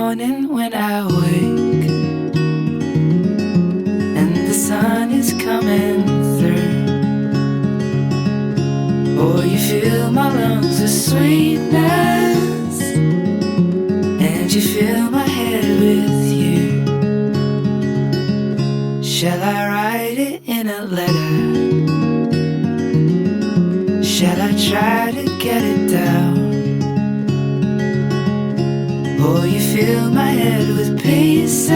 morning when I wake and the sun is coming through. Oh, you fill my lungs with sweetness and you fill my head with you. Shall I write it in a letter? Shall I try to get it down? Oh, you fill my head with pieces